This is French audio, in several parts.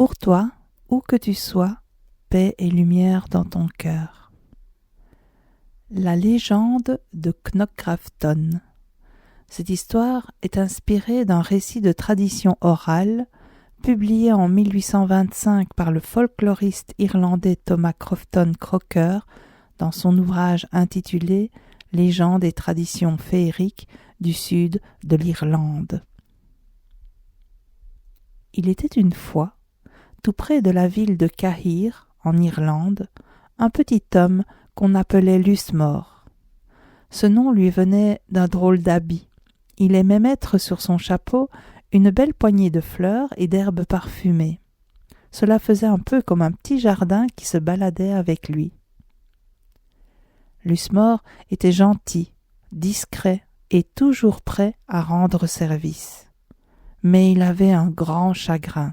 Pour toi, où que tu sois, paix et lumière dans ton cœur. La légende de Knockgrafton. Cette histoire est inspirée d'un récit de tradition orale publié en 1825 par le folkloriste irlandais Thomas Crofton Croker dans son ouvrage intitulé « Légendes et traditions féeriques du sud de l'Irlande ». Il était une fois, tout près de la ville de Cahir, en Irlande, un petit homme qu'on appelait Lusmore. Ce nom lui venait d'un drôle d'habit. Il aimait mettre sur son chapeau une belle poignée de fleurs et d'herbes parfumées. Cela faisait un peu comme un petit jardin qui se baladait avec lui. Lusmore était gentil, discret et toujours prêt à rendre service. Mais il avait un grand chagrin.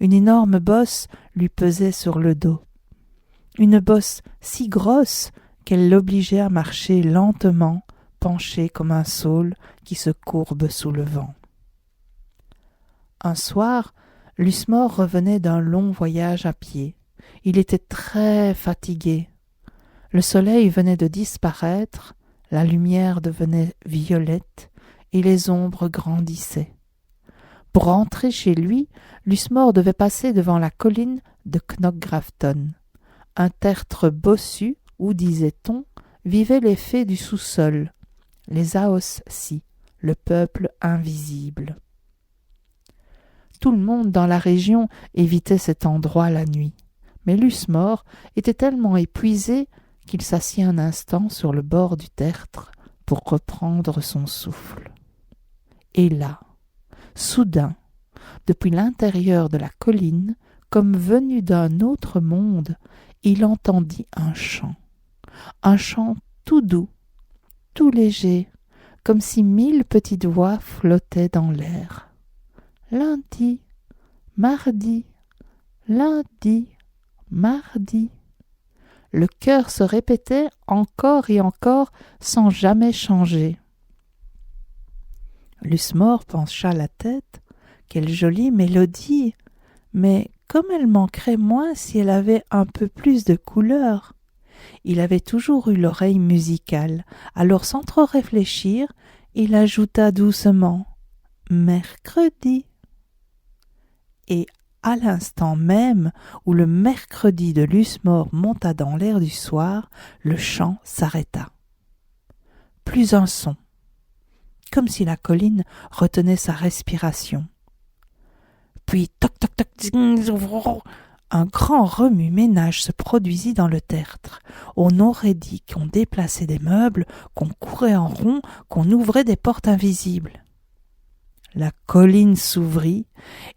Une énorme bosse lui pesait sur le dos. Une bosse si grosse qu'elle l'obligeait à marcher lentement, penché comme un saule qui se courbe sous le vent. Un soir, Lusmore revenait d'un long voyage à pied. Il était très fatigué. Le soleil venait de disparaître, la lumière devenait violette et les ombres grandissaient. Pour rentrer chez lui, Lusmore devait passer devant la colline de Knockgrafton, un tertre bossu où, disait-on, vivaient les fées du sous-sol, les Aossi, le peuple invisible. Tout le monde dans la région évitait cet endroit la nuit, mais Lusmore était tellement épuisé qu'il s'assit un instant sur le bord du tertre pour reprendre son souffle. Et là, soudain, depuis l'intérieur de la colline, comme venu d'un autre monde, il entendit un chant tout doux, tout léger, comme si 1000 petites voix flottaient dans l'air. Lundi, mardi, lundi, mardi. Le chœur se répétait encore et encore sans jamais changer. Lusmore pencha la tête. Quelle jolie mélodie! Mais comme elle manquerait moins si elle avait un peu plus de couleur. Il avait toujours eu l'oreille musicale, alors sans trop réfléchir, il ajouta doucement « mercredi ». Et à l'instant même où le mercredi de Lusmore monta dans l'air du soir, le chant s'arrêta. Plus un son, comme si la colline retenait sa respiration. Puis, toc toc toc, un grand remue-ménage se produisit dans le tertre. On aurait dit qu'on déplaçait des meubles, qu'on courait en rond, qu'on ouvrait des portes invisibles. La colline s'ouvrit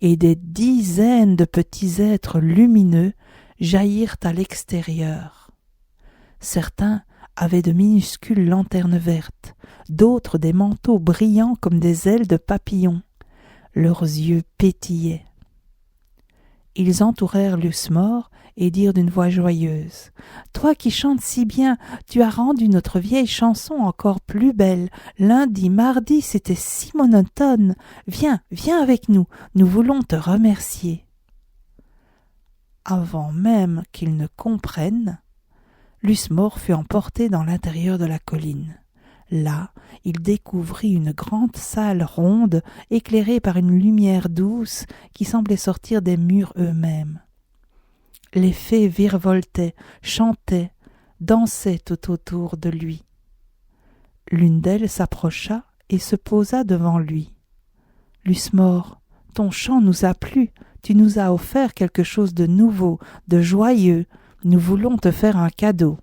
et des dizaines de petits êtres lumineux jaillirent à l'extérieur. Certains avaient de minuscules lanternes vertes, d'autres des manteaux brillants comme des ailes de papillons. Leurs yeux pétillaient. Ils entourèrent Lusmore et dirent d'une voix joyeuse « Toi qui chantes si bien, tu as rendu notre vieille chanson encore plus belle. Lundi, mardi, c'était si monotone. Viens, viens avec nous, nous voulons te remercier. » Avant même qu'ils ne comprennent, Lusmore fut emporté dans l'intérieur de la colline. Là, il découvrit une grande salle ronde, éclairée par une lumière douce qui semblait sortir des murs eux-mêmes. Les fées virevoltaient, chantaient, dansaient tout autour de lui. L'une d'elles s'approcha et se posa devant lui. « Lusmore, ton chant nous a plu, tu nous as offert quelque chose de nouveau, de joyeux, nous voulons te faire un cadeau. »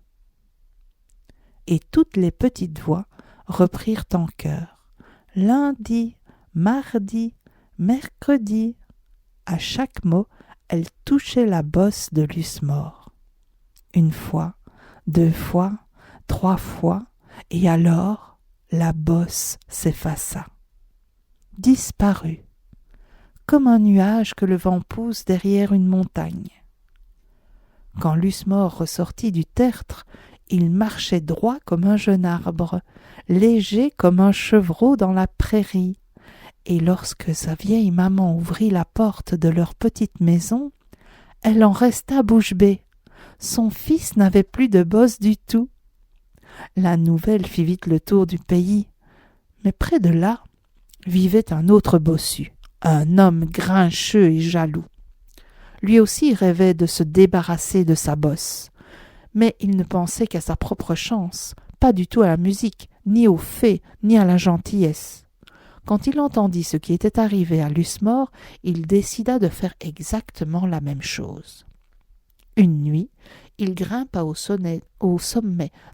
Et toutes les petites voix reprirent en chœur. Lundi, mardi, mercredi. À chaque mot, elle touchait la bosse de Lusmore. Une fois, 2 fois, 3 fois, et alors la bosse s'effaça. Disparut, comme un nuage que le vent pousse derrière une montagne. Quand Lusmore ressortit du tertre, il marchait droit comme un jeune arbre, léger comme un chevreau dans la prairie, Et lorsque sa vieille maman ouvrit la porte de leur petite maison, elle en resta bouche bée. Son fils n'avait plus de bosse du tout. La nouvelle fit vite le tour du pays, mais près de là vivait un autre bossu, un homme grincheux et jaloux. Lui aussi rêvait de se débarrasser de sa bosse, mais il ne pensait qu'à sa propre chance, pas du tout à la musique, ni aux fées, ni à la gentillesse. Quand il entendit ce qui était arrivé à Lusmore, il décida de faire exactement la même chose. Une nuit, il grimpa au sommet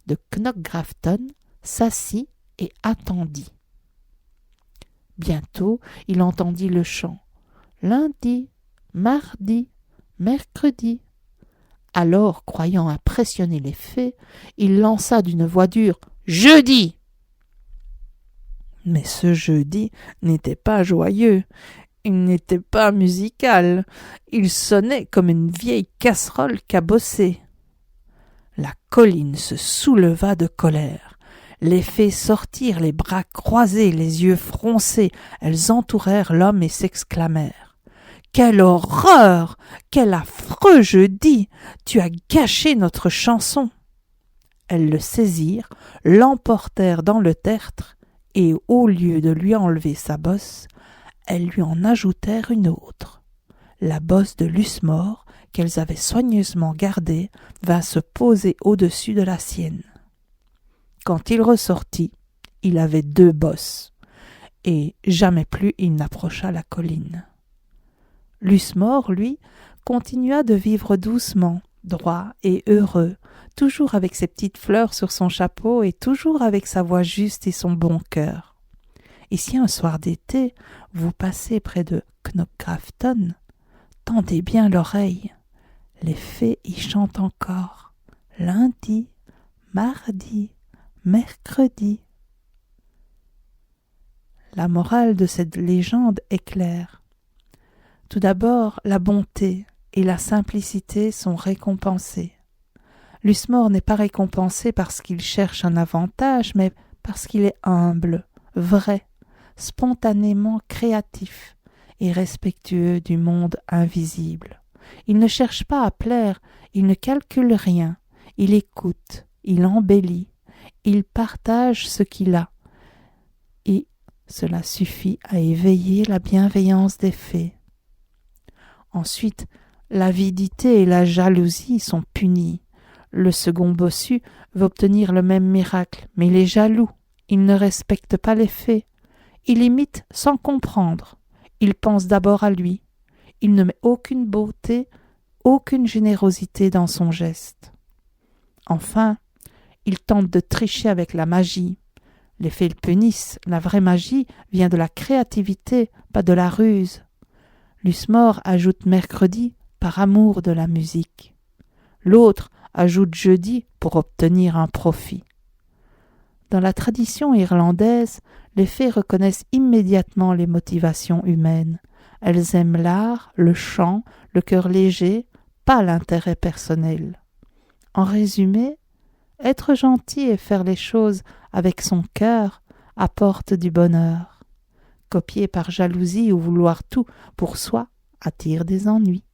de Knockgrafton, s'assit et attendit. Bientôt, il entendit le chant « Lundi, mardi, mercredi ». Alors, croyant impressionner les fées, il lança d'une voix dure « Jeudi !» Mais ce jeudi n'était pas joyeux, il n'était pas musical, il sonnait comme une vieille casserole cabossée. La colline se souleva de colère. Les fées sortirent les bras croisés, les yeux froncés. Elles entourèrent l'homme et s'exclamèrent « Quelle horreur! Quel affreux jeudi! Tu as gâché notre chanson !» Elles le saisirent, l'emportèrent dans le tertre, et au lieu de lui enlever sa bosse, elles lui en ajoutèrent une autre. La bosse de Lusmore, qu'elles avaient soigneusement gardée, vint se poser au-dessus de la sienne. Quand il ressortit, il avait 2 bosses, et jamais plus il n'approcha la colline. Lusmore, lui, continua de vivre doucement, droit et heureux, toujours avec ses petites fleurs sur son chapeau et toujours avec sa voix juste et son bon cœur. Et si un soir d'été, vous passez près de Knockgrafton, tendez bien l'oreille. Les fées y chantent encore. Lundi, mardi, mercredi. La morale de cette légende est claire. Tout d'abord, la bonté et la simplicité sont récompensées. Lusmore n'est pas récompensé parce qu'il cherche un avantage, mais parce qu'il est humble, vrai, spontanément créatif et respectueux du monde invisible. Il ne cherche pas à plaire, il ne calcule rien, il écoute, il embellit, il partage ce qu'il a, et cela suffit à éveiller la bienveillance des fées. Ensuite, l'avidité et la jalousie sont punies. Le second bossu veut obtenir le même miracle, mais il est jaloux, il ne respecte pas les fées, il imite sans comprendre, il pense d'abord à lui, il ne met aucune beauté, aucune générosité dans son geste. Enfin, il tente de tricher avec la magie. Les fées le punissent, la vraie magie vient de la créativité, pas de la ruse. Lusmore ajoute mercredi par amour de la musique. L'autre ajoute jeudi pour obtenir un profit. Dans la tradition irlandaise, les fées reconnaissent immédiatement les motivations humaines. Elles aiment l'art, le chant, le cœur léger, pas l'intérêt personnel. En résumé, être gentil et faire les choses avec son cœur apporte du bonheur. Copier par jalousie ou vouloir tout pour soi attire des ennuis.